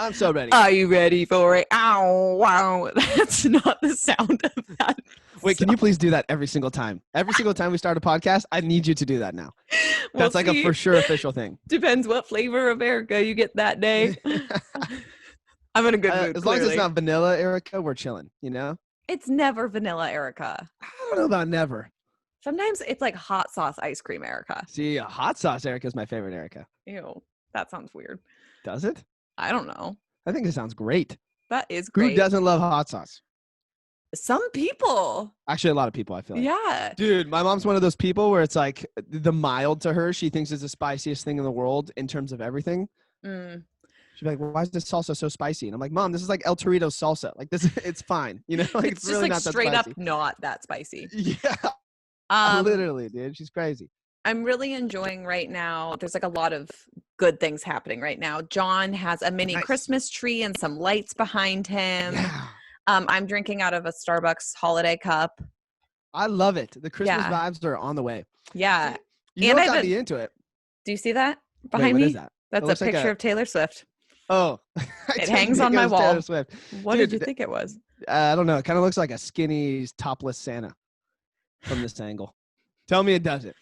I'm so ready. Are you ready for it? Ow, wow. That's not the sound of that. Wait, can you please do that every single time? Every single time we start a podcast, I need you to do that now. That's like a for sure official thing. Depends what flavor of Erica you get that day. I'm in a good mood. As long as it's not vanilla Erica, we're chilling, you know? It's never vanilla Erica. I don't know about never. Sometimes it's like hot sauce ice cream Erica. See, hot sauce Erica is my favorite Erica. Ew, that sounds weird. Does it? I don't know. I think it sounds great. That is great. Who doesn't love hot sauce? Some people. Actually, a lot of people, I feel like. Yeah. Dude, my mom's one of those people where it's like the mild to her, she thinks is the spiciest thing in the world in terms of everything. She'd be like, well, why is this salsa so spicy? And I'm like, Mom, this is like El Torito salsa. Like this, it's fine. You know, like it's just really like not that straight spicy. up not that spicy. Yeah. Literally, dude. She's crazy. I'm really enjoying right now. There's like a lot of good things happening right now. John has a mini Christmas tree and some lights behind him. Yeah. I'm drinking out of a Starbucks holiday cup. I love it. The Christmas vibes are on the way. Yeah. You know, got me into it. Do you see that behind me? What is that? That's a picture of Taylor Swift. Oh. It hangs on my wall. Taylor Swift. What did you think it was? I don't know. It kind of looks like a skinny, topless Santa from this angle. Tell me it doesn't.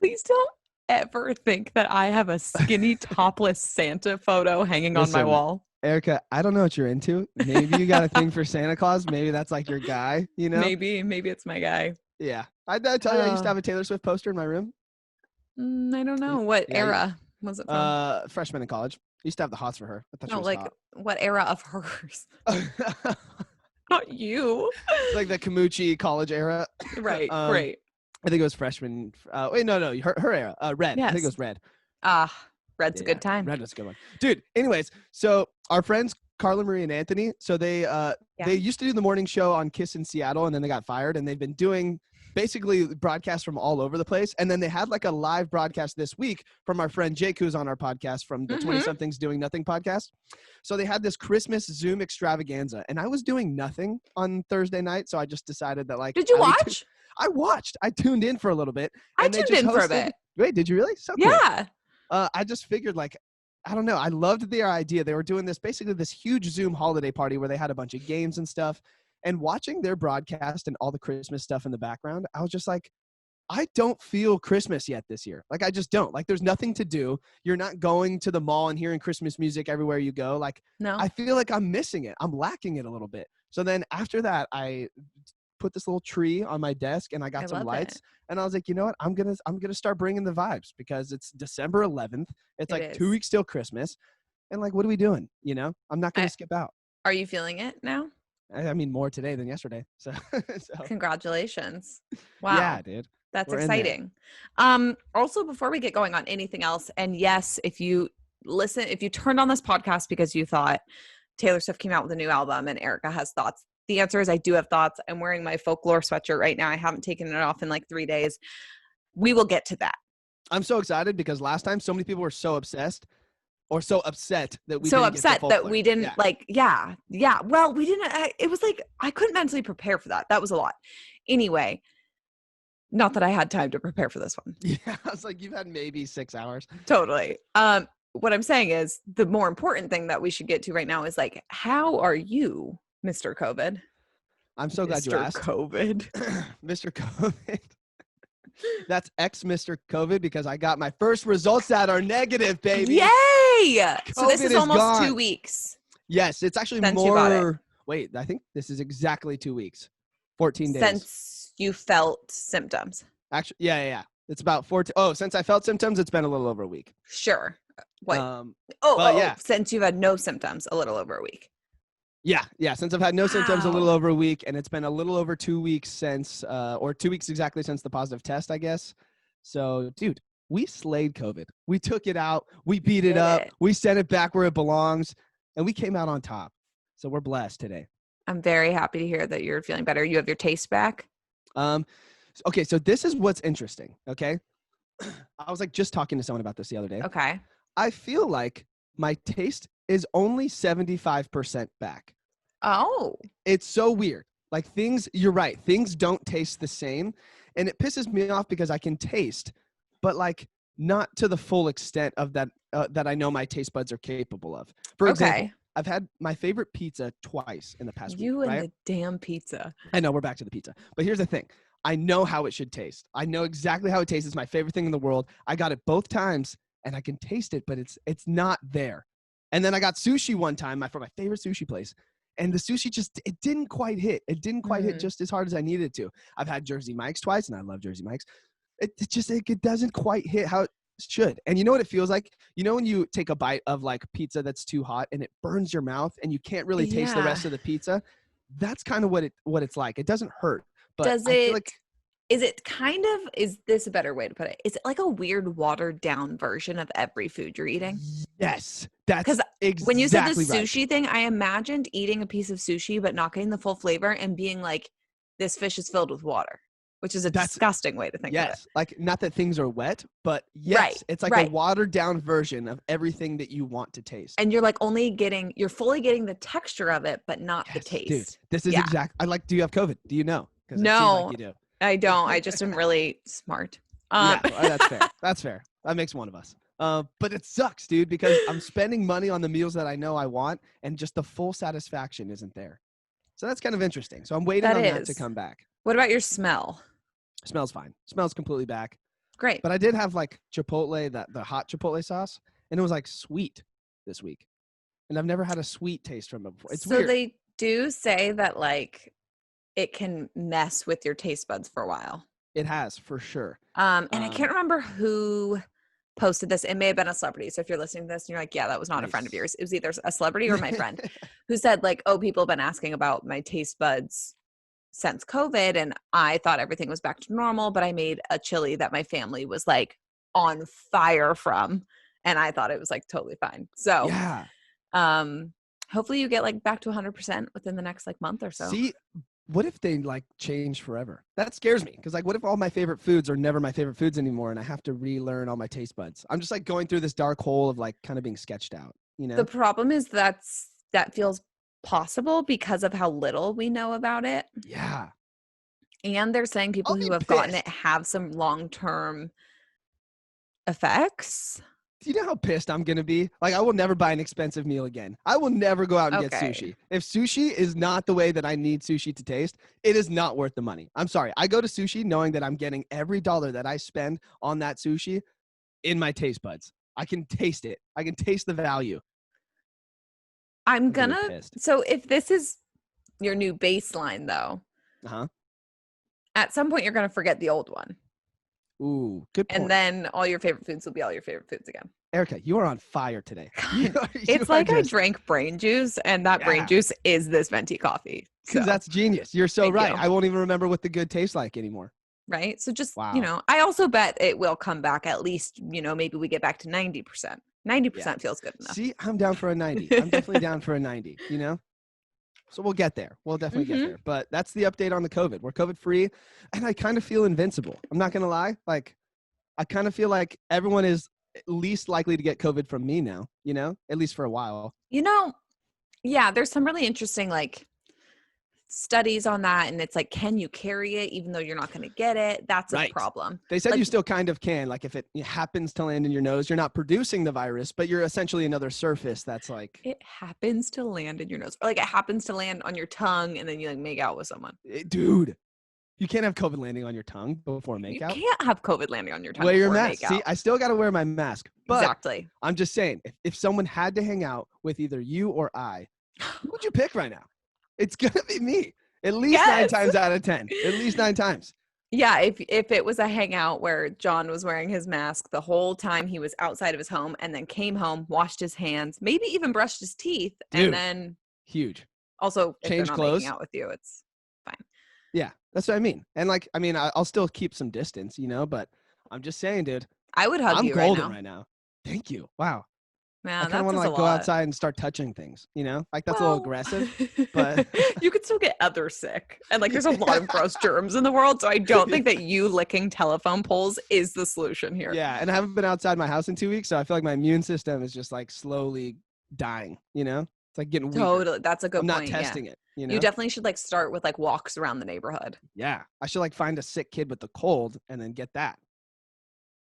Please don't ever think that I have a skinny, topless Santa photo hanging on my wall. Erica, I don't know what you're into. Maybe you got a thing for Santa Claus. Maybe that's like your guy, you know? Maybe it's my guy. Yeah. Did I tell you I used to have a Taylor Swift poster in my room? I don't know. What era was it from? Freshman in college. I used to have the hots for her. I thought she was like hot. What era of hers? Not you. Like the Kamuchi college era. Right, right. I think it was freshman. Wait, no, her era. Red. Yes. I think it was Red. Red's a good time. Red was a good one. Dude, anyways, so our friends, Carla Marie and Anthony, so they used to do the morning show on Kiss in Seattle, and then they got fired, and they've been doing basically broadcasts from all over the place. And then they had like a live broadcast this week from our friend Jake, who's on our podcast from the 20-somethings Doing Nothing podcast. So they had this Christmas Zoom extravaganza, and I was doing nothing on Thursday night, so I just decided that like. Did you watch? I watched. I tuned in for a little bit. I tuned in for a bit. Wait, did you really? So cool. Yeah. I just figured like, I don't know. I loved their idea. They were doing this huge Zoom holiday party where they had a bunch of games and stuff, and watching their broadcast and all the Christmas stuff in the background. I was just like, I don't feel Christmas yet this year. Like, I just don't. Like, there's nothing to do. You're not going to the mall and hearing Christmas music everywhere you go. Like, no. I feel like I'm missing it. I'm lacking it a little bit. So then after that, I put this little tree on my desk and I got some lights and I was like, you know what? I'm going to start bringing the vibes because it's December 11th. It's like 2 weeks till Christmas. And like, what are we doing? You know, I'm not going to skip out. Are you feeling it now? I mean, more today than yesterday. So congratulations. Wow. Yeah, dude. That's exciting. Also, before we get going on anything else, and yes, if you turned on this podcast because you thought Taylor Swift came out with a new album and Erica has thoughts, the answer is I do have thoughts. I'm wearing my folklore sweatshirt right now. I haven't taken it off in like 3 days. We will get to that. I'm so excited because last time so many people were so obsessed or so upset that we didn't Well, we didn't. It was like I couldn't mentally prepare for that. That was a lot. Anyway, not that I had time to prepare for this one. Yeah, I was like, you've had maybe 6 hours. Totally. What I'm saying is the more important thing that we should get to right now is like, how are you, Mr. COVID? I'm so glad you asked. Mr. COVID. Mr. COVID. That's Mr. COVID because I got my first results that are negative, baby. Yay! So this COVID is almost gone. 2 weeks. Yes, it's actually since more. Wait, I think this is exactly 2 weeks. 14 days. Since you felt symptoms. Actually, yeah. It's about 14. Oh, since I felt symptoms, it's been a little over a week. Sure. What? Yeah. Since you've had no symptoms, a little over a week. Yeah. Since I've had no symptoms, a little over a week, and it's been a little over 2 weeks since, or 2 weeks exactly since the positive test, I guess. So, dude, we slayed COVID. We took it out. We beat it up. We sent it back where it belongs, and we came out on top. So we're blessed today. I'm very happy to hear that you're feeling better. You have your taste back. Okay, so this is what's interesting. Okay, I was like just talking to someone about this the other day. Okay, I feel like my taste is only 75% back. Oh, it's so weird. Like you're right. Things don't taste the same, and it pisses me off because I can taste, but like not to the full extent of that that I know my taste buds are capable of. For example, I've had my favorite pizza twice in the past week. You and right? the damn pizza. I know, we're back to the pizza. But here's the thing. I know how it should taste. I know exactly how it tastes. It's my favorite thing in the world. I got it both times, and I can taste it, but it's not there. And then I got sushi one time from my favorite sushi place, and the sushi it didn't quite hit. It didn't quite hit just as hard as I needed it to. I've had Jersey Mike's twice, and I love Jersey Mike's. It doesn't quite hit how it should. And you know what it feels like? You know when you take a bite of like pizza that's too hot and it burns your mouth and you can't really taste the rest of the pizza? That's kind of what it's like. It doesn't hurt. But I feel like, is this a better way to put it? Is it like a weird watered down version of every food you're eating? Yes. That's exactly when you said the right. sushi thing, I imagined eating a piece of sushi but not getting the full flavor and being like, this fish is filled with water, which is a disgusting way to think of it. Yes. Like, not that things are wet, but yes, it's like a watered down version of everything that you want to taste. And you're like you're fully getting the texture of it, but not the taste. Dude, this is do you have COVID? Do you know? No, like you do. I don't. I just am really smart. Yeah, that's fair. That's fair. That makes one of us. But it sucks, dude, because I'm spending money on the meals that I know I want, and just the full satisfaction isn't there. So that's kind of interesting. So I'm waiting on that to come back. What about your smell? Smells fine. Smells completely back. Great. But I did have like Chipotle, the hot Chipotle sauce, and it was like sweet this week. And I've never had a sweet taste from it before. It's weird. So they do say that like it can mess with your taste buds for a while. It has, for sure. And I can't remember who posted this. It may have been a celebrity. So if you're listening to this and you're like, yeah, that was not a friend of yours. It was either a celebrity or my friend who said like, oh, people have been asking about my taste buds since COVID. And I thought everything was back to normal, but I made a chili that my family was like on fire from. And I thought it was like totally fine. So hopefully you get like back to 100% within the next like month or so. See, what if they like change forever? That scares me. Because like, what if all my favorite foods are never my favorite foods anymore and I have to relearn all my taste buds? I'm just like going through this dark hole of like kind of being sketched out, you know? The problem is that feels possible because of how little we know about it. Yeah. And they're saying people who have gotten it have some long-term effects. Do you know how pissed I'm going to be? Like, I will never buy an expensive meal again. I will never go out and get sushi. If sushi is not the way that I need sushi to taste, it is not worth the money. I'm sorry. I go to sushi knowing that I'm getting every dollar that I spend on that sushi in my taste buds. I can taste it. I can taste the value. So if this is your new baseline though, at some point you're going to forget the old one. Ooh, good point. And then all your favorite foods will be all your favorite foods again. Erica, you are on fire today. It's like I drank brain juice, and that brain juice is this venti coffee. Because that's genius. You're so right. I won't even remember what the good tastes like anymore. Right? So just, I also bet it will come back at least, maybe we get back to 90%. 90% feels good enough. See, I'm down for a 90. I'm definitely down for a 90, So we'll get there. We'll definitely get there. But that's the update on the COVID. We're COVID free, and I kind of feel invincible. I'm not going to lie. Like, I kind of feel like everyone is least likely to get COVID from me now, at least for a while. Yeah, there's some really interesting, like, studies on that, and it's like, can you carry it even though you're not going to get it? That's a problem. They said you still kind of can. Like, if it happens to land in your nose, you're not producing the virus, but you're essentially another surface that's like, it happens to land in your nose, or like it happens to land on your tongue and then you like make out with someone. Dude, you can't have COVID landing on your tongue before make out. You can't have COVID landing on your tongue. Wear your mask. See, I still got to wear my mask. But exactly. I'm just saying, if someone had to hang out with either you or I, who would you pick right now? It's going to be me. At least 9 times out of 10. At least 9 times. Yeah, if it was a hangout where John was wearing his mask the whole time he was outside of his home and then came home, washed his hands, maybe even brushed his teeth, and then huge. Also, if change they're not clothes. making out with you, it's fine. Yeah, that's what I mean. And like, I mean, I'll still keep some distance, but I'm just saying, dude. I would hug you right now. I'm golden right now. Thank you. Wow. Man, I kind of want to like go outside and start touching things, like that's a little aggressive, but you could still get other sick. And like, there's a lot of gross germs in the world. So I don't think that you licking telephone poles is the solution here. Yeah. And I haven't been outside my house in 2 weeks. So I feel like my immune system is just like slowly dying, it's like getting weaker. Totally. That's a good point. I'm not testing it. You definitely should like start with like walks around the neighborhood. Yeah. I should like find a sick kid with the cold and then get that.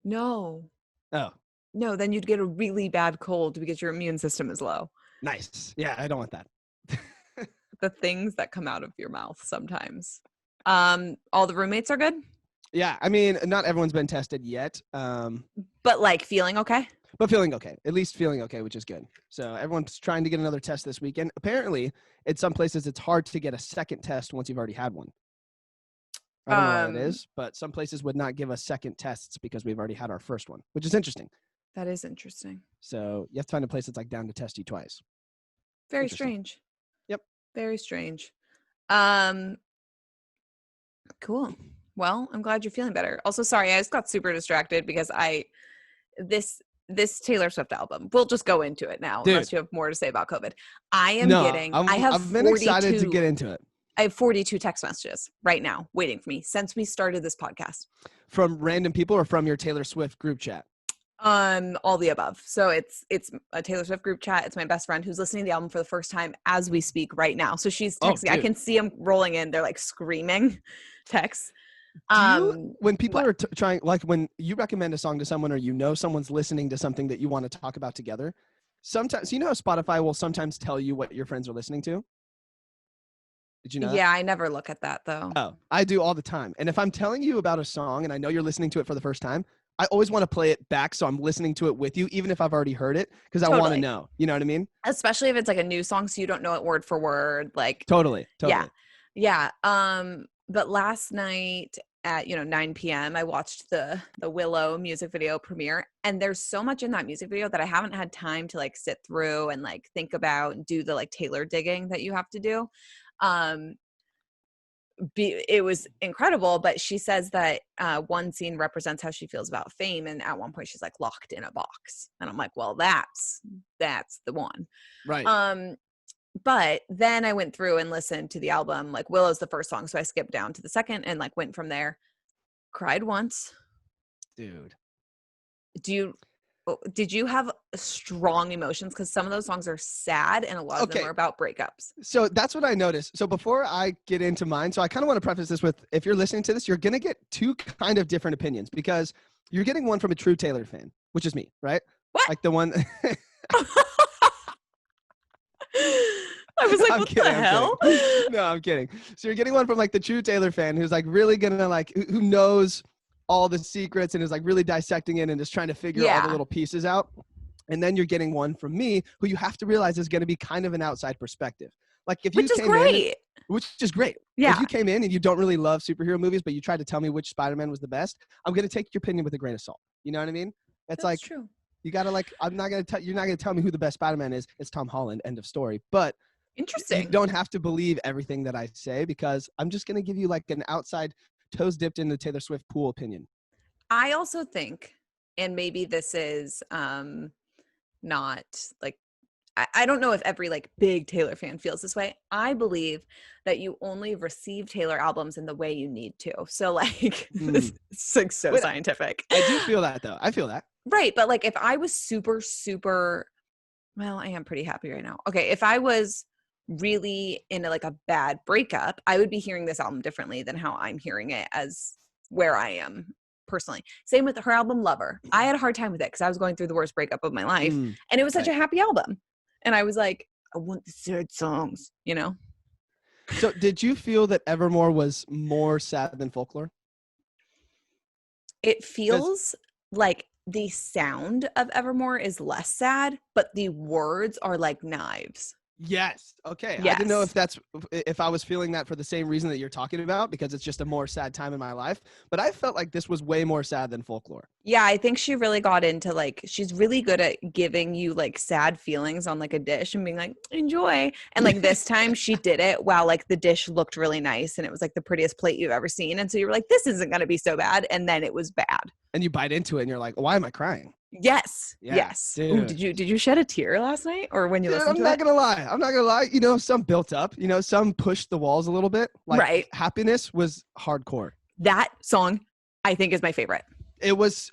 No. Oh. No, then you'd get a really bad cold because your immune system is low. Nice. Yeah, I don't want that. The things that come out of your mouth sometimes. All the roommates are good? Yeah, I mean, not everyone's been tested yet. But like feeling okay? But feeling okay, at least feeling okay, which is good. So everyone's trying to get another test this weekend. Apparently, in some places, it's hard to get a second test once you've already had one. I don't know why that is, but some places would not give us second tests because we've already had our first one, which is interesting. That is interesting. So you have to find a place that's like down to test you twice. Very strange. Yep. Very strange. Cool. Well, I'm glad you're feeling better. Also, sorry, I just got super distracted because this Taylor Swift album. We'll just go into it now, Dude. Unless you have more to say about COVID. I've been excited to get into it. I have 42 text messages right now waiting for me since we started this podcast. From random people or from your Taylor Swift group chat? All the above. So it's a Taylor Swift group chat. It's my best friend who's listening to the album for the first time as we speak right now. So she's texting. I can see them rolling in. They're like screaming texts. When people are trying, like when you recommend a song to someone or you know someone's listening to something that you want to talk about together, sometimes, you know how Spotify will sometimes tell you what your friends are listening to? Did you know? Yeah, I never look at that though. Oh, I do all the time. And if I'm telling you about a song and I know you're listening to it for the first time, I always want to play it back so I'm listening to it with you, even if I've already heard it, because I want to know. You know what I mean? Especially if it's like a new song so you don't know it word for word. Like Totally. Yeah. But last night at 9 p.m. I watched the Willow music video premiere, and there's so much in that music video that I haven't had time to like sit through and like think about and do the like Taylor digging that you have to do. It was incredible, but she says that one scene represents how she feels about fame, and at one point she's like locked in a box, and I'm like, well, that's the one, right? But then I went through and listened to the album. Like Willow's the first song, so I skipped down to the second and like went from there. Cried once. Dude, did you have strong emotions? Because some of those songs are sad and a lot of them are about breakups. So that's what I noticed. So before I get into mine, so I kind of want to preface this with, if you're listening to this, you're going to get two kind of different opinions, because you're getting one from a true Taylor fan, which is me, right? What? Like the one... I was like, what the hell? No, I'm kidding. So you're getting one from like the true Taylor fan who's like really gonna like, who knows all the secrets and is like really dissecting it and is trying to figure all the little pieces out. And then you're getting one from me who you have to realize is going to be kind of an outside perspective. Like if you which is great. Yeah. If you came in and you don't really love superhero movies, but you tried to tell me which Spider-Man was the best, I'm going to take your opinion with a grain of salt. You know what I mean? That's like true. You got to like, you're not going to tell me who the best Spider-Man is. It's Tom Holland, end of story. But interesting. You don't have to believe everything that I say, because I'm just going to give you like an outside toes dipped in the Taylor Swift pool opinion. I also think, and maybe this is not like, I don't know if every like big Taylor fan feels this way. I believe that you only receive Taylor albums in the way you need to. So like, it's like so scientific. I do feel that though. I feel that. Right. But like if I was super, well, I am pretty happy right now. Okay. If I was really in like a bad breakup, I would be hearing this album differently than how I'm hearing it as where I am personally. Same with her album Lover. I had a hard time with it because I was going through the worst breakup of my life, and it was such a happy album. And I was like, I want the sad songs, you know? So did you feel that Evermore was more sad than Folklore? It feels like the sound of Evermore is less sad, but the words are like knives. Yes. Okay. Yes. I didn't know if I was feeling that for the same reason that you're talking about, because it's just a more sad time in my life. But I felt like this was way more sad than Folklore. Yeah, I think she really got into like, she's really good at giving you like sad feelings on like a dish and being like, enjoy. And like this time she did it while like the dish looked really nice and it was like the prettiest plate you've ever seen. And so you were like, this isn't going to be so bad. And then it was bad. And you bite into it and you're like, why am I crying? Yes. Yeah, yes. Ooh, did you shed a tear last night or when you listened to it? I'm not gonna lie. You know, some built up, you know, some pushed the walls a little bit. Like Happiness was hardcore. That song I think is my favorite. It was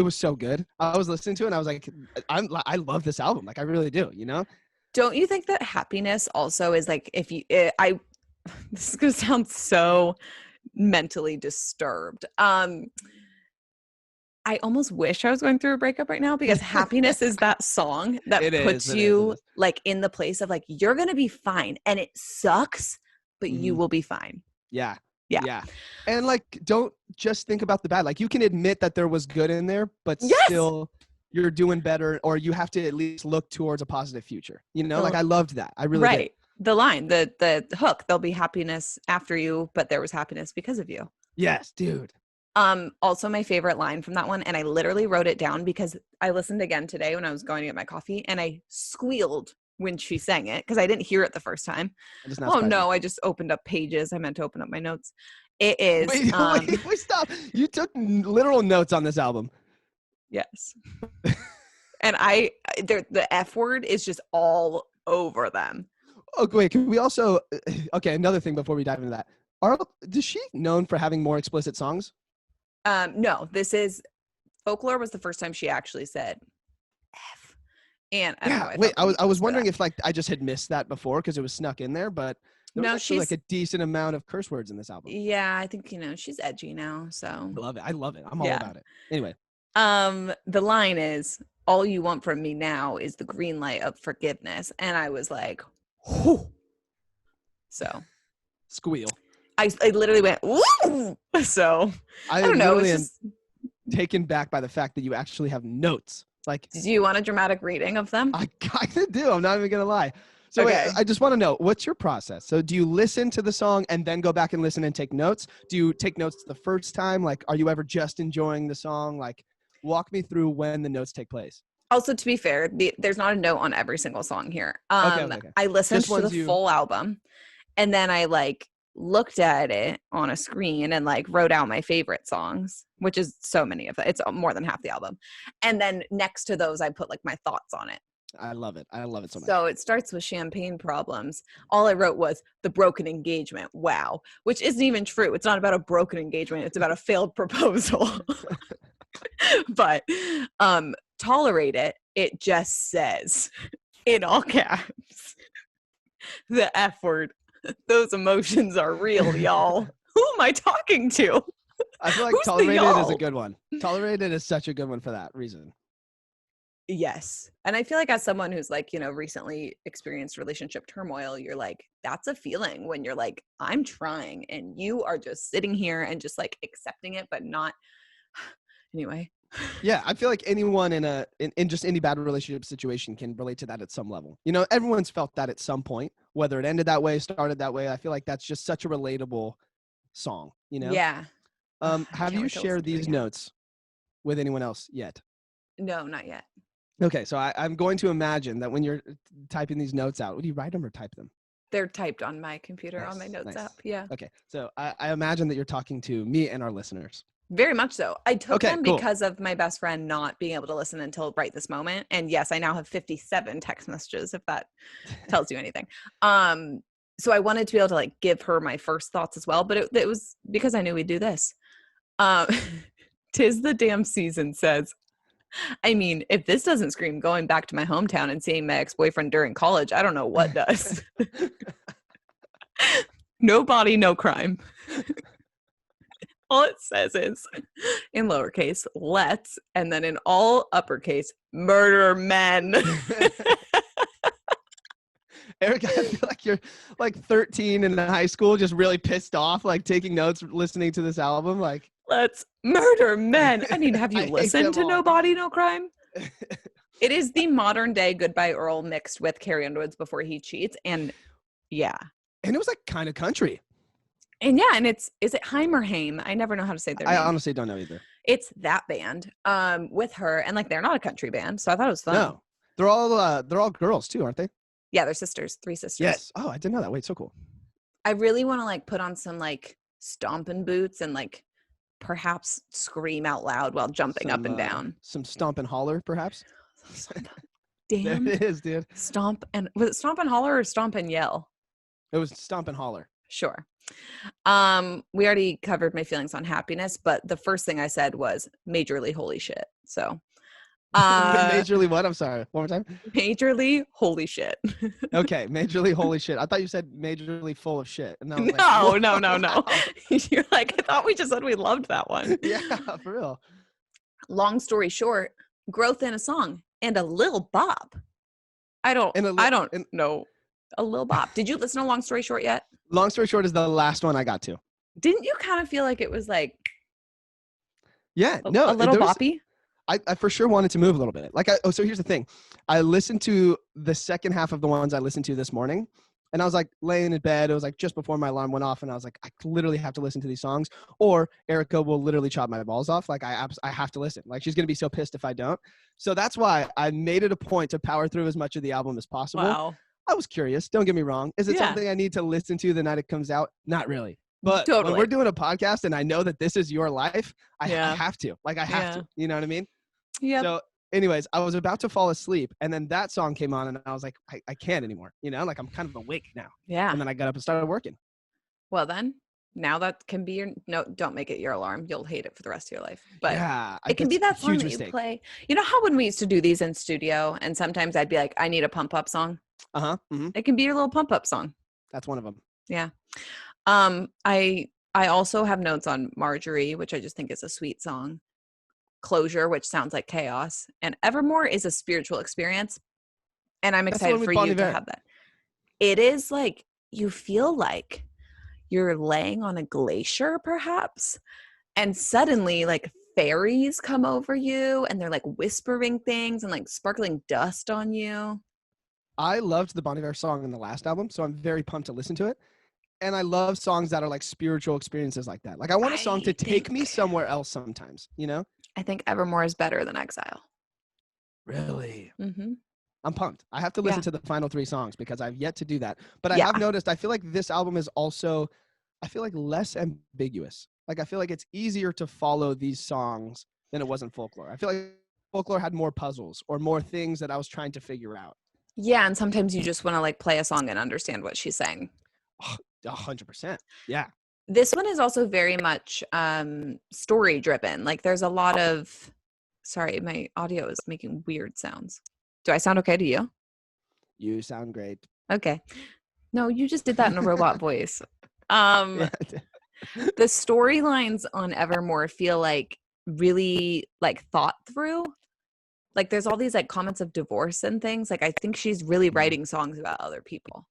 so good. I was listening to it and I was like, I love this album. Like I really do, you know? Don't you think that Happiness also is like, if you, this is going to sound so mentally disturbed. I almost wish I was going through a breakup right now, because Happiness is that song that puts you like in the place of like, you're going to be fine and it sucks, but you will be fine. Yeah. Yeah. And like, don't just think about the bad. Like, you can admit that there was good in there, but still you're doing better, or you have to at least look towards a positive future. You know, like I loved that. I really did. The line, the hook, there'll be happiness after you, but there was happiness because of you. Yes, dude. Also my favorite line from that one, and I literally wrote it down because I listened again today when I was going to get my coffee, and I squealed when she sang it because I didn't hear it the first time. Oh no, I just opened up pages. I meant to open up my notes. It is. Wait, stop. You took literal notes on this album. Yes. And the F word is just all over them. Oh, wait, can we also, okay, another thing before we dive into that. Is she known for having more explicit songs? No, this is, Folklore was the first time she actually said F. And I don't know. Wait, I was wondering if like I just had missed that before because it was snuck in there, but there was like a decent amount of curse words in this album. Yeah, I think, she's edgy now, so. I love it. I'm all about it. Anyway. The line is, all you want from me now is the green light of forgiveness. And I was like, whoo. So. Squeal. I literally went, woo! So, I don't know. It's just taken back by the fact that you actually have notes. Like, do you want a dramatic reading of them? I kind of do. I'm not even going to lie. So wait, I just want to know, what's your process? So do you listen to the song and then go back and listen and take notes? Do you take notes the first time? Like, are you ever just enjoying the song? Like, walk me through when the notes take place. Also, to be fair, there's not a note on every single song here. Okay. I listened to the full album, and then I like looked at it on a screen and like wrote out my favorite songs, which is so many of it. It's more than half the album. And then next to those, I put like my thoughts on it. I love it. I love it so much. So it starts with Champagne Problems. All I wrote was the broken engagement. Wow. Which isn't even true. It's not about a broken engagement. It's about a failed proposal. But Tolerate It, it just says in all caps, the F word. Those emotions are real, y'all. Who am I talking to? I feel like Tolerated is a good one. Tolerated is such a good one for that reason. Yes. And I feel like as someone who's like, recently experienced relationship turmoil, you're like, that's a feeling when you're like, I'm trying and you are just sitting here and just like accepting it, but not anyway. Yeah, I feel like anyone in just any bad relationship situation can relate to that at some level. Everyone's felt that at some point, whether it ended that way, started that way. I feel like that's just such a relatable song, Yeah. Have you shared these notes with anyone else yet? No, not yet. Okay, so I'm going to imagine that when you're typing these notes out, do you write them or type them? They're typed on my computer, on my notes app. Yeah. Okay, so I imagine that you're talking to me and our listeners. Very much so. I took them because of my best friend not being able to listen until right this moment. And yes, I now have 57 text messages, if that tells you anything. So I wanted to be able to like give her my first thoughts as well, but it was because I knew we'd do this. 'Tis the damn season says, I mean, if this doesn't scream going back to my hometown and seeing my ex-boyfriend during college, I don't know what does. No body, no crime. All it says is, in lowercase, let's, and then in all uppercase, murder men. Erica, I feel like you're like 13 in high school, just really pissed off, like taking notes, listening to this album. Like, let's murder men. I mean, have you listened to No Body, No Crime? It is the modern day Goodbye Earl mixed with Carrie Underwood's Before He Cheats. And yeah. And it was like kind of country. And yeah, and is it Haim or Haim? I never know how to say their name. I honestly don't know either. It's that band with her, and like they're not a country band, so I thought it was fun. No, they're all girls too, aren't they? Yeah, they're sisters, 3 sisters. Yes. Oh, I didn't know that. Wait, so cool. I really want to like put on some like stomping boots and like perhaps scream out loud while jumping up and down. Some stomp and holler, perhaps. Damn. There it is, dude. Was it stomp and holler or stomp and yell? It was stomp and holler. Sure. We already covered my feelings on Happiness, but the first thing I said was majorly holy shit. So majorly what? I'm sorry. One more time. Majorly holy shit. Okay, majorly holy shit. I thought you said majorly full of shit. And no. You're like, I thought we just said we loved that one. Yeah, for real. Long story short, growth in a song and a Lil Bop. I don't know. A Lil Bop. Did you listen to Long Story Short yet? Long story short is the last one I got to. Didn't you kind of feel like it was like a little boppy? I for sure wanted to move a little bit. So here's the thing. I listened to the second half of the ones I listened to this morning, and I was like laying in bed. It was like just before my alarm went off, and I was like, I literally have to listen to these songs, or Erica will literally chop my balls off. Like I have to listen. Like she's gonna be so pissed if I don't. So that's why I made it a point to power through as much of the album as possible. Wow. I was curious. Don't get me wrong. Is it something I need to listen to the night it comes out? Not really. But when we're doing a podcast and I know that this is your life, I have to. Like I have to. You know what I mean? Yeah. So anyways, I was about to fall asleep and then that song came on and I was like, I can't anymore. You know, like I'm kind of awake now. Yeah. And then I got up and started working. Well then, now that can be your no, don't make it your alarm. You'll hate it for the rest of your life. But it can be that song that you play. You know how when we used to do these in studio and sometimes I'd be like, I need a pump up song. Mm-hmm. It can be your little pump up song. That's one of them. Yeah. I also have notes on Marjorie, which I just think is a sweet song. Closure, which sounds like chaos. And Evermore is a spiritual experience. And I'm excited for you to have that. It is like, you feel like you're laying on a glacier, perhaps. And suddenly, like, fairies come over you and they're like whispering things and like sparkling dust on you. I loved the Bon Iver song in the last album, so I'm very pumped to listen to it. And I love songs that are like spiritual experiences like that. Like I want a song to take me somewhere else sometimes, you know? I think Evermore is better than Exile. Really? Mm-hmm. I'm pumped. I have to listen to the final 3 songs because I've yet to do that. But I have noticed, I feel like this album is also, I feel like less ambiguous. Like I feel like it's easier to follow these songs than it was in Folklore. I feel like Folklore had more puzzles or more things that I was trying to figure out. Yeah, and sometimes you just want to like play a song and understand what she's saying. 100%. Yeah. This one is also very much story driven. Like there's a lot of, sorry, my audio is making weird sounds. Do I sound okay to you? You sound great. Okay. No, you just did that in a robot voice. The storylines on Evermore feel like really like thought through. Like there's all these like comments of divorce and things. Like I think she's really writing songs about other people.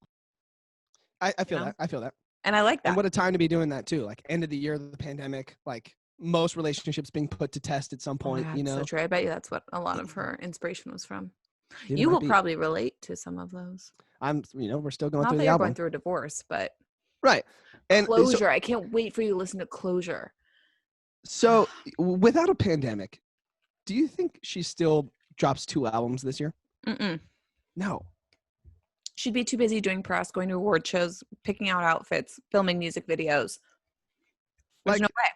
I feel that. I feel that. And I like that. And what a time to be doing that too. Like end of the year, the pandemic, like most relationships being put to test at some point, you know? So true. I bet you that's what a lot of her inspiration was from. Dude, you will probably relate to some of those. We're still going Not through that the you're album. Going through a divorce, but right. And Closure. I can't wait for you to listen to Closure. So without a pandemic, do you think she still drops 2 albums this year? No. She'd be too busy doing press, going to award shows, picking out outfits, filming music videos. There's no way.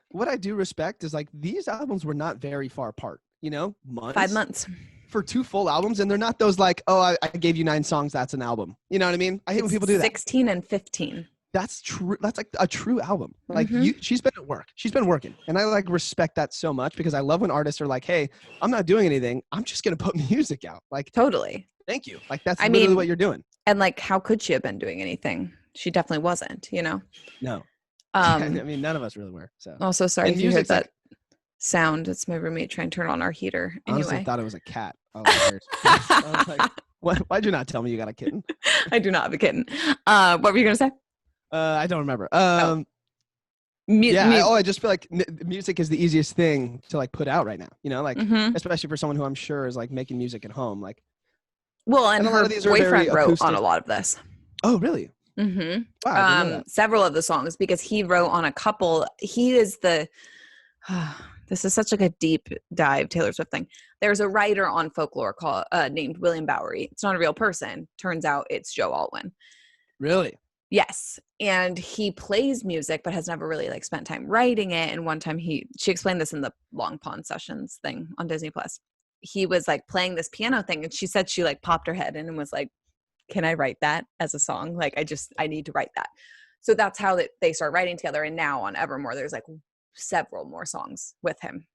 What I do respect is like these albums were not very far apart, you know, months. 5 months. For 2 full albums, and they're not those like, oh, I gave you 9 songs, that's an album. You know what I mean? I hate when people do that. 16 and 15. That's true. That's like a true album. Like she's been at work. She's been working. And I like respect that so much because I love when artists are like, hey, I'm not doing anything. I'm just going to put music out. Like, totally. Thank you. Like that's literally what you're doing. And like, how could she have been doing anything? She definitely wasn't, you know? No. I mean, none of us really were. So also sorry if you heard that sound. It's my roommate trying to turn on our heater. Anyway. Honestly, thought it was a cat. I was like, why'd you not tell me you got a kitten? I do not have a kitten. What were you going to say? I don't remember. I just feel like music is the easiest thing to like put out right now, you know, like especially for someone who I'm sure is like making music at home. Like, well, and her boyfriend wrote on a lot of this. Oh, really? Mm-hmm. Wow, several of the songs because he wrote on a couple. He is the. This is such like a deep dive Taylor Swift thing. There's a writer on Folklore called named William Bowery. It's not a real person. Turns out it's Joe Alwyn. Really? Yes. And he plays music, but has never really like spent time writing it. And one time she explained this in the Long Pond Sessions thing on Disney Plus. He was like playing this piano thing. And she said she like popped her head in and was like, can I write that as a song? Like, I need to write that. So that's how they start writing together. And now on Evermore, there's like several more songs with him.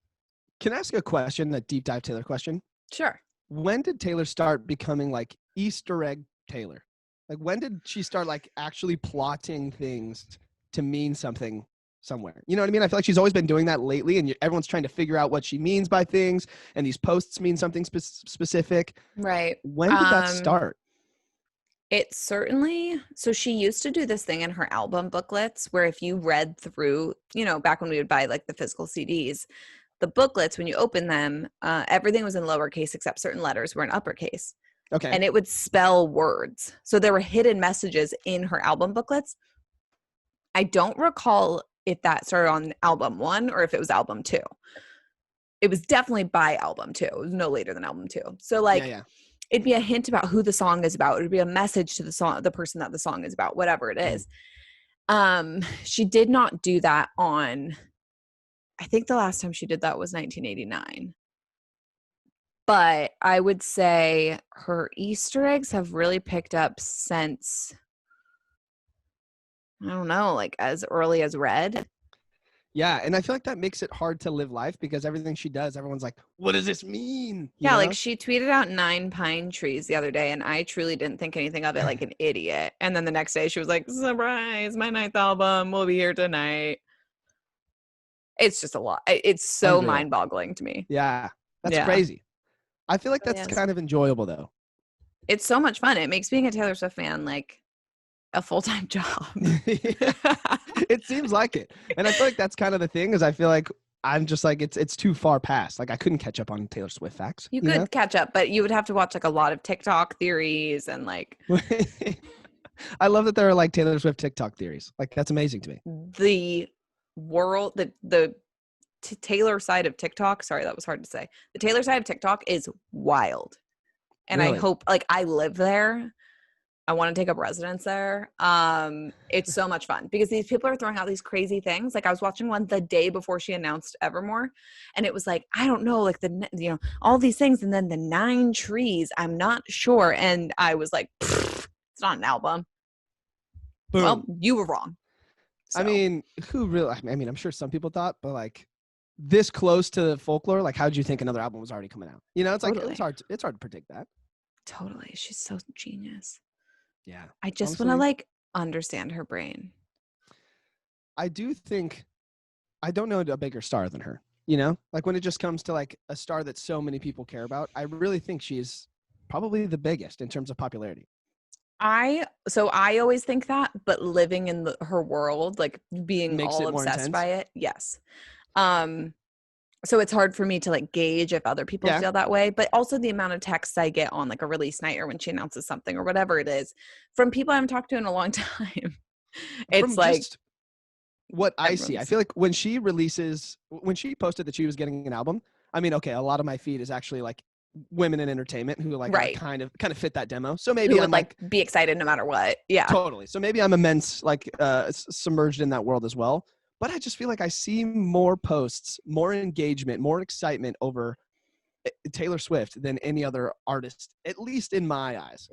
Can I ask a question, a deep dive Taylor question? Sure. When did Taylor start becoming like Easter egg Taylor? Like when did she start like actually plotting things to mean something somewhere. You know what I mean? I feel like she's always been doing that lately, and everyone's trying to figure out what she means by things, and these posts mean something specific. Right. When did that start? It certainly, so she used to do this thing in her album booklets where if you read through, back when we would buy like the physical CDs, the booklets, when you open them, everything was in lowercase except certain letters were in uppercase. Okay. And it would spell words. So there were hidden messages in her album booklets. I don't recall if that started on album 1 or if it was album 2. It was definitely by album 2. It was no later than album 2. So like, it'd be a hint about who the song is about. It'd be a message to the person that the song is about, whatever it is. She did not do that on, I think the last time she did that was 1989. But I would say her Easter eggs have really picked up since, I don't know, like as early as Red. Yeah, and I feel like that makes it hard to live life because everything she does, everyone's like, what does this mean? You know? Like she tweeted out 9 pine trees the other day, and I truly didn't think anything of it, like an idiot. And then the next day she was like, surprise, my 9th album will be here tonight. It's just a lot. It's so mind-boggling to me. Yeah, that's crazy. I feel like that's kind of enjoyable, though. It's so much fun. It makes being a Taylor Swift fan like a full-time job. It seems like it. And I feel like that's kind of the thing is I feel like I'm just like, it's too far past. Like I couldn't catch up on Taylor Swift facts. You could catch up, but you would have to watch like a lot of TikTok theories and like. I love that there are like Taylor Swift TikTok theories. Like that's amazing to me. The world, the Taylor side of TikTok, sorry, that was hard to say. The Taylor side of TikTok is wild. And really? I hope, like, I live there. I want to take up residence there. It's so much fun because these people are throwing out these crazy things. Like I was watching one the day before she announced Evermore, and it was like, I don't know, like all these things. And then the 9 trees, I'm not sure. And I was like, it's not an album. Boom. Well, you were wrong. So. I mean, I'm sure some people thought, but like this close to folklore, like how'd you think another album was already coming out? You know, it's totally. Like, it's hard to predict that. Totally. She's so genius. Yeah. I just want to like understand her brain. I do think, I don't know a bigger star than her, you know, like when it just comes to like a star that so many people care about, I really think she's probably the biggest in terms of popularity. I always think that, but living in her world, like being makes all obsessed by it. Yes. So it's hard for me to like gauge if other people feel that way, but also the amount of texts I get on like a release night or when she announces something or whatever it is from people I haven't talked to in a long time. It's from like what I see. I feel like when she posted that she was getting an album, I mean, okay, a lot of my feed is actually like women in entertainment who like kind of fit that demo. So maybe I'm like be excited no matter what. Yeah, totally. So maybe I'm immense like submerged in that world as well. But I just feel like I see more posts, more engagement, more excitement over Taylor Swift than any other artist, at least in my eyes.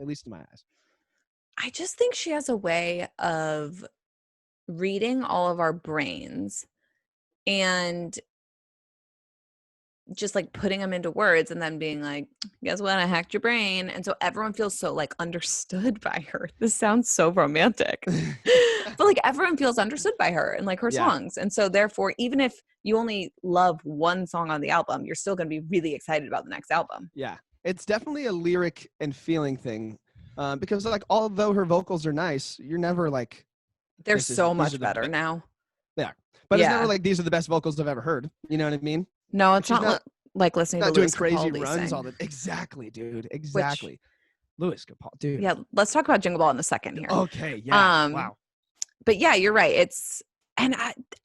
I just think she has a way of reading all of our brains and just like putting them into words and then being like, guess what? I hacked your brain. And so everyone feels so like understood by her. This sounds so romantic, but like everyone feels understood by her and like her songs. And so therefore, even if you only love one song on the album, you're still going to be really excited about the next album. Yeah. It's definitely a lyric and feeling thing. Because like, although her vocals are nice, you're never like, they're so much better now. They are. But it's never like, these are the best vocals I've ever heard. You know what I mean? No, it's not like listening to doing Louis crazy Capaldi runs sing. all the exactly, dude. Exactly. Louis Capaldi, dude. Yeah, let's talk about Jingle Ball in a second here. Okay, yeah. Wow. But yeah, you're right. And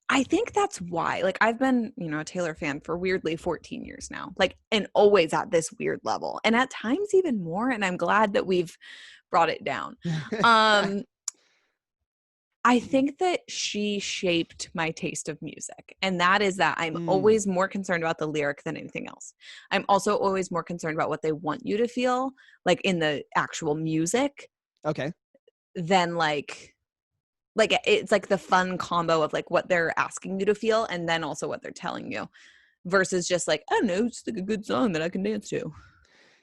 I think that's why. Like I've been, a Taylor fan for weirdly 14 years now. Like and always at this weird level. And at times even more, and I'm glad that we've brought it down. I think that she shaped my taste of music. And that is that I'm always more concerned about the lyric than anything else. I'm also always more concerned about what they want you to feel, like in the actual music. Okay. Than like it's like the fun combo of like what they're asking you to feel and then also what they're telling you versus just like, I don't know, it's like a good song that I can dance to.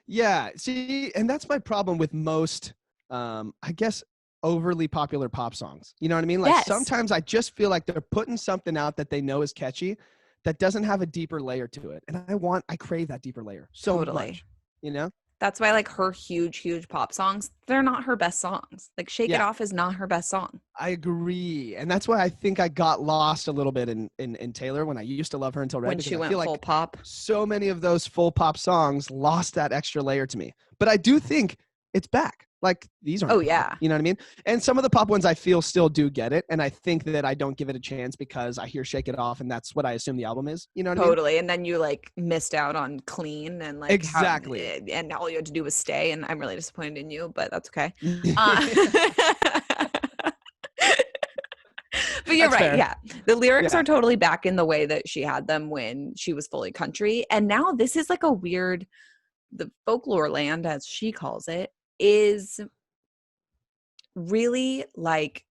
Yeah. See, and that's my problem with most, I guess, overly popular pop songs. You know what I mean? Like Yes. sometimes I just feel like they're putting something out that they know is catchy that doesn't have a deeper layer to it. And I crave that deeper layer so much, you know? That's why like her huge pop songs, they're not her best songs. Like Shake It Yeah. Off is not her best song. I agree. And that's why I think I got lost a little bit in Taylor when I used to love her until Red. When she went full like pop. So many of those full pop songs lost that extra layer to me. But I do think it's back. Like these aren't. Oh yeah. You know what I mean? And some of the pop ones I feel still do get it. And I think that I don't give it a chance because I hear Shake It Off and that's what I assume the album is. You know what I mean? Totally. And then you like missed out on Clean and like exactly. And all you had to do was stay. And I'm really disappointed in you, but that's okay. But you're That's right. fair. Yeah. The lyrics are totally back in the way that she had them when she was fully country. And now this is like a weird, the folklore land, as she calls it, is really like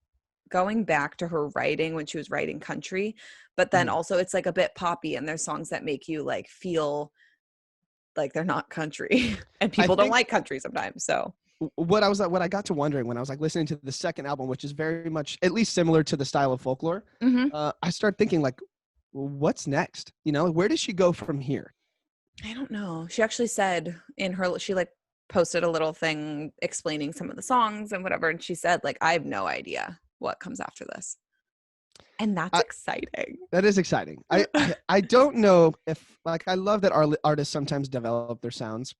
going back to her writing when she was writing country. But then also it's like a bit poppy and there's songs that make you like feel like they're not country and people don't like country sometimes. So what I got to wondering when I was like listening to the second album, which is very much at least similar to the style of folklore, I started thinking like, what's next? You know, where does she go from here? I don't know. She actually said she like posted a little thing explaining some of the songs and whatever. And she said like, I have no idea what comes after this. And that's exciting. That is exciting. I don't know if like, I love that artists sometimes develop their sounds,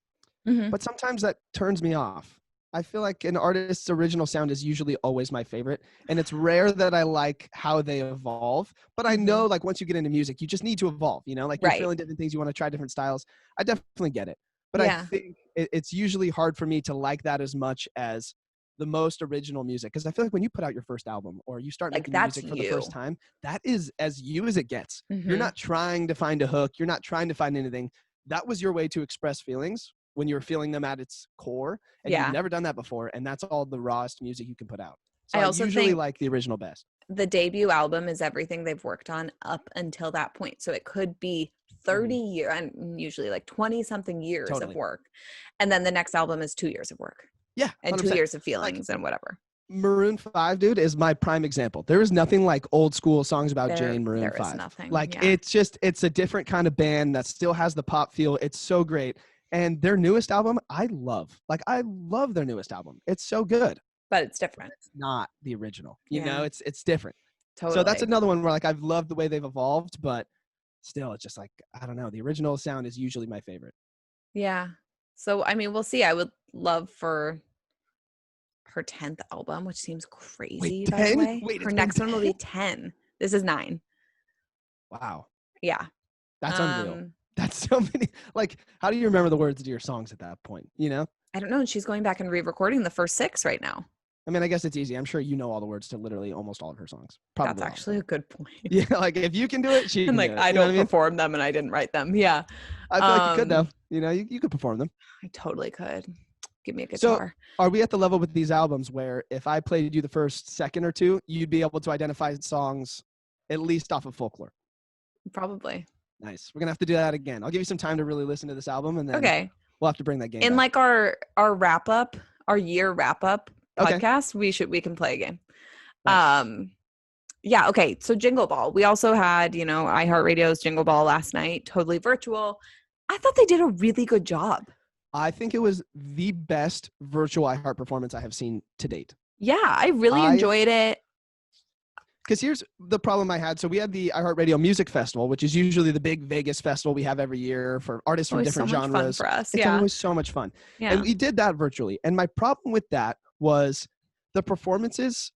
but sometimes that turns me off. I feel like an artist's original sound is usually always my favorite. And it's rare that I like how they evolve, but I know like once you get into music, you just need to evolve, you know, like you're feeling different things. You want to try different styles. I definitely get it. But I think it's usually hard for me to like that as much as the most original music. Cause I feel like when you put out your first album or you start making music for the first time, that is as you as it gets. You're not trying to find a hook. You're not trying to find anything. That was your way to express feelings when you were feeling them at its core, and you've never done that before, and that's all the rawest music you can put out. So I also usually like the original best. The debut album is everything they've worked on up until that point. So it could be 30 years, and usually like 20 something years of work. And then the next album is 2 years of work. Yeah. 100%. And 2 years of feelings and whatever. Maroon 5, dude, is my prime example. There is nothing like old school songs about Jane Maroon 5. Is nothing. Like it's a different kind of band that still has the pop feel. It's so great. And their newest album, I love. Like, I love their newest album. It's so good. But it's different. It's not the original. You know, it's different. Totally. So that's another one where, like, I've loved the way they've evolved, but still, it's just like, I don't know. The original sound is usually my favorite. Yeah. So, I mean, we'll see. I would love for her 10th album, which seems crazy, by the way. Her next one will be 10. This is 9. Wow. Yeah. That's unreal. That's so many. Like, how do you remember the words to your songs at that point? You know? I don't know. And she's going back and re-recording the first 6 right now. I mean, I guess it's easy. I'm sure you know all the words to literally almost all of her songs. Probably. That's actually a good point. Yeah, like if you can do it, she can like do it. I don't perform them and I didn't write them. Yeah. I feel like you could though. You know, you could perform them. I totally could. Give me a guitar. So are we at the level with these albums where if I played you the first second or two, you'd be able to identify songs at least off of folklore? Probably. Nice. We're going to have to do that again. I'll give you some time to really listen to this album and then we'll have to bring that game in back. Like our wrap up, our year wrap up podcast, we can play a game. Nice. Yeah, okay. So Jingle Ball. We also had, you know, iHeartRadio's Jingle Ball last night, totally virtual. I thought they did a really good job. I think it was the best virtual iHeart performance I have seen to date. Yeah, I really enjoyed it. Because here's the problem I had. So we had the iHeartRadio Music Festival, which is usually the big Vegas festival we have every year for artists from different genres. Fun for us. It's always so much fun. Yeah. And we did that virtually. And my problem with that was the performances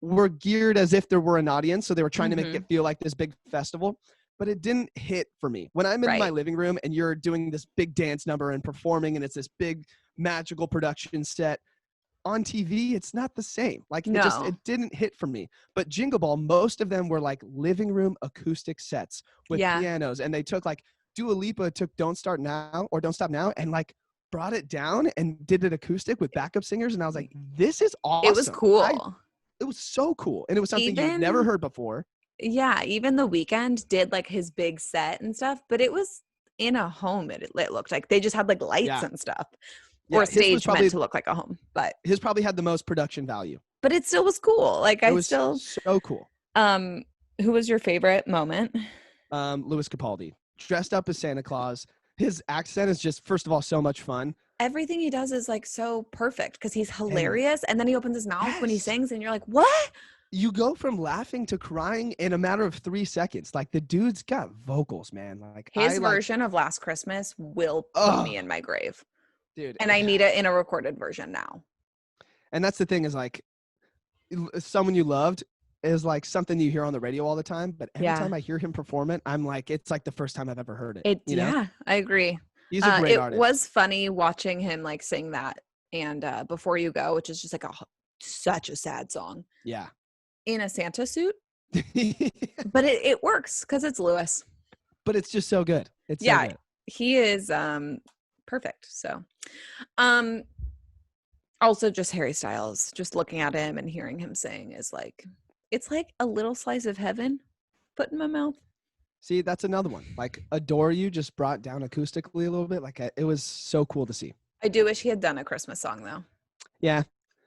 were geared as if there were an audience. So they were trying to make it feel like this big festival, but it didn't hit for me. When I'm in my living room and you're doing this big dance number and performing and it's this big magical production set, on TV, it's not the same. Like it didn't hit for me. But Jingle Ball, most of them were like living room acoustic sets with pianos. And they took like Dua Lipa took Don't Start Now or Don't Stop Now and like brought it down and did it acoustic with backup singers. And I was like, this is awesome. It was cool. It was so cool. And it was something you'd never heard before. Yeah. Even The Weeknd did like his big set and stuff, but it was in a home. It looked like they just had like lights and stuff. Or a stage meant to look like a home, but his probably had the most production value. but it still was cool. Like it was so cool. Who was your favorite moment? Louis Capaldi, dressed up as Santa Claus. His accent is just, first of all, so much fun. Everything he does is like so perfect because he's hilarious. And then he opens his mouth when he sings and you're like, what? You go from laughing to crying in a matter of 3 seconds. Like, the dude's got vocals, man. Like, his version of Last Christmas will put me in my grave. Dude. And I need it in a recorded version now. And that's the thing is, like, someone you loved is like something you hear on the radio all the time. But every time I hear him perform it, I'm like, it's like the first time I've ever heard it. You know? Yeah, I agree. He's a great artist. It was funny watching him like sing that and Before You Go, which is just like such a sad song. Yeah. In a Santa suit. But it works because it's Louis. But it's just so good. It's so good. He is perfect. So also just Harry Styles, just looking at him and hearing him sing is like, it's like a little slice of heaven put in my mouth. See, that's another one. Like, Adore You just brought down acoustically a little bit. Like, it was so cool to see. I do wish he had done a Christmas song though. Yeah.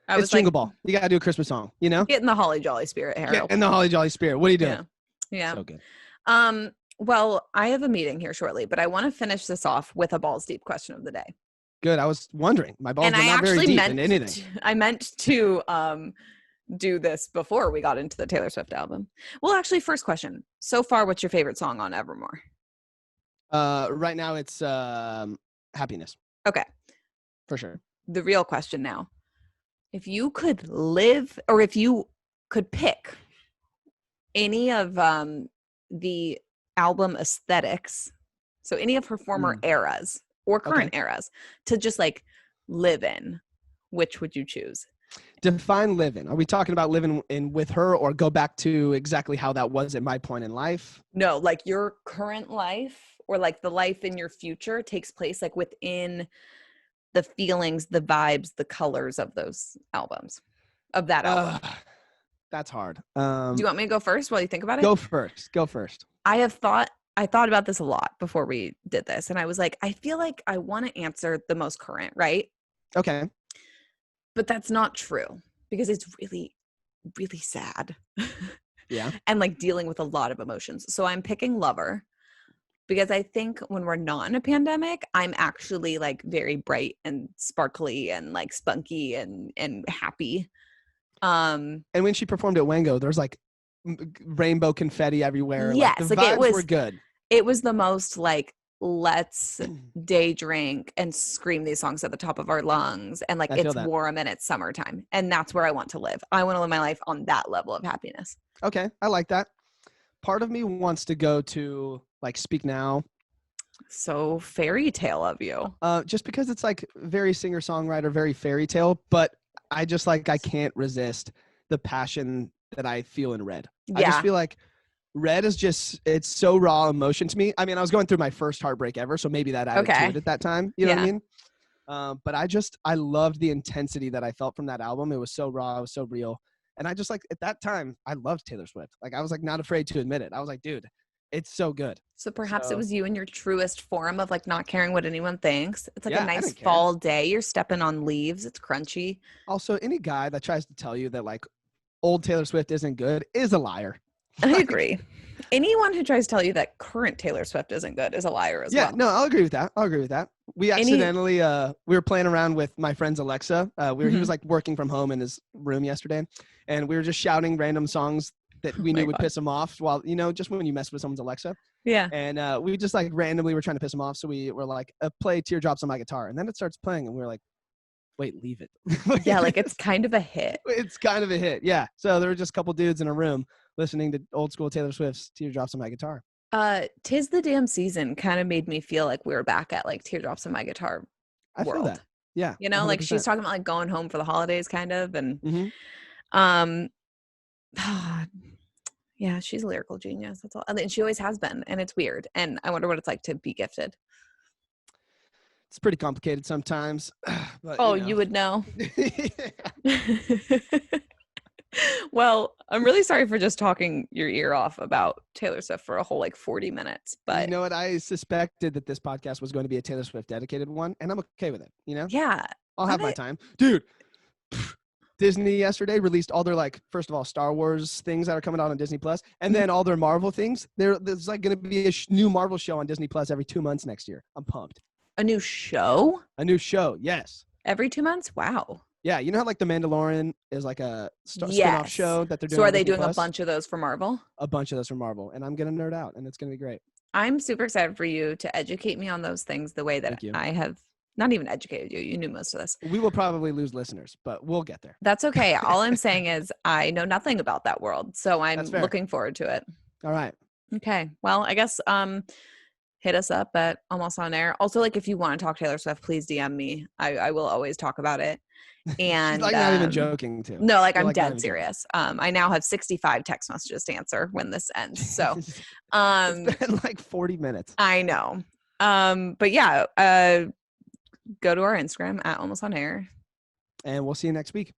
It's Jingle Ball. You got to do a Christmas song, you know? Get in the Holly Jolly spirit, Harold. Get in the Holly Jolly spirit. What are you doing? Yeah. So good. Well, I have a meeting here shortly, but I want to finish this off with a balls deep question of the day. Good. I was wondering. My balls were not very deep in anything. I meant to do this before we got into the Taylor Swift album. Well, actually, first question. So far, what's your favorite song on Evermore? Right now, it's Happiness. Okay. For sure. The real question now. If you could live, or if you could pick any of the album aesthetics, so any of her former eras or current eras, to just like live in, which would you choose? Define live in. Are we talking about living in with her, or go back to exactly how that was at my point in life? No, like your current life, or like the life in your future takes place like within the feelings, the vibes, the colors of those albums, of that album. That's hard. Do you want me to go first while you think about it? Go first. I thought about this a lot before we did this, and I was like, I feel like I want to answer the most current, right? Okay. But that's not true because it's really, really sad. Yeah. And like dealing with a lot of emotions. So I'm picking Lover. Because I think when we're not in a pandemic, I'm actually like very bright and sparkly and like spunky and happy. And when she performed at Wango, there's like rainbow confetti everywhere. Yes, like the vibes were good. It was the most like, let's day drink and scream these songs at the top of our lungs. And like, it's warm and it's summertime. And that's where I want to live. I want to live my life on that level of happiness. Okay. I like that. Part of me wants to go to like Speak Now. So fairy tale of you. Just because it's like very singer-songwriter, very fairy tale, but I just like, I can't resist the passion that I feel in Red. Yeah. I just feel like Red is just, it's so raw emotion to me. I mean, I was going through my first heartbreak ever, so maybe that added to it at that time. You know what I mean? But I loved the intensity that I felt from that album. It was so raw. It was so real. And I just like, at that time, I loved Taylor Swift. Like, I was like, not afraid to admit it. I was like, dude, it's so good. So perhaps it was you in your truest form of like not caring what anyone thinks. It's like a nice fall day. You're stepping on leaves. It's crunchy. Also, any guy that tries to tell you that like old Taylor Swift isn't good is a liar. I agree. Anyone who tries to tell you that current Taylor Swift isn't good is a liar as well. Yeah, no, I'll agree with that. We accidentally, we were playing around with my friend's Alexa. He was like working from home in his room yesterday, and we were just shouting random songs that we knew would piss him off while, just when you mess with someone's Alexa. Yeah. And we just like randomly were trying to piss him off. So we were like, play Teardrops on My Guitar. And then it starts playing and we were like, wait, leave it. Yeah, like it's kind of a hit. It's kind of a hit. Yeah. So there were just a couple dudes in a room listening to old school Taylor Swift's Teardrops on My Guitar. 'Tis the Damn Season kind of made me feel like we were back at like Teardrops on My Guitar world. I feel that. Yeah. You know, 100%. Like she's talking about like going home for the holidays kind of. And yeah, she's a lyrical genius. That's all. And she always has been. And it's weird. And I wonder what it's like to be gifted. It's pretty complicated sometimes. But, you would know. Well, I'm really sorry for just talking your ear off about Taylor Swift for a whole like 40 minutes. But you know what? I suspected that this podcast was going to be a Taylor Swift dedicated one, and I'm okay with it. You know? Yeah. I'll have my time. Dude, Disney yesterday released all their, like, first of all, Star Wars things that are coming out on Disney Plus, and then all their Marvel things. There's like going to be a new Marvel show on Disney Plus every 2 months next year. I'm pumped. A new show? A new show, yes. Every 2 months? Wow. Yeah, you know how like The Mandalorian is like a spin-off show that they're doing. So are on they Disney doing Plus? a bunch of those for Marvel? A bunch of those for Marvel, and I'm gonna nerd out, and it's gonna be great. I'm super excited for you to educate me on those things the way that I have not even educated you. You knew most of this. We will probably lose listeners, but we'll get there. That's okay. All I'm saying is I know nothing about that world, so I'm looking forward to it. All right. Okay. Well, I guess hit us up at Almost On Air. Also, like, if you want to talk Taylor Swift, please DM me. I will always talk about it. And she's like not even joking too. No, like, I'm dead serious. I now have 65 text messages to answer when this ends. So it's been like 40 minutes. I know. But yeah, go to our Instagram at Almost On Air. And we'll see you next week.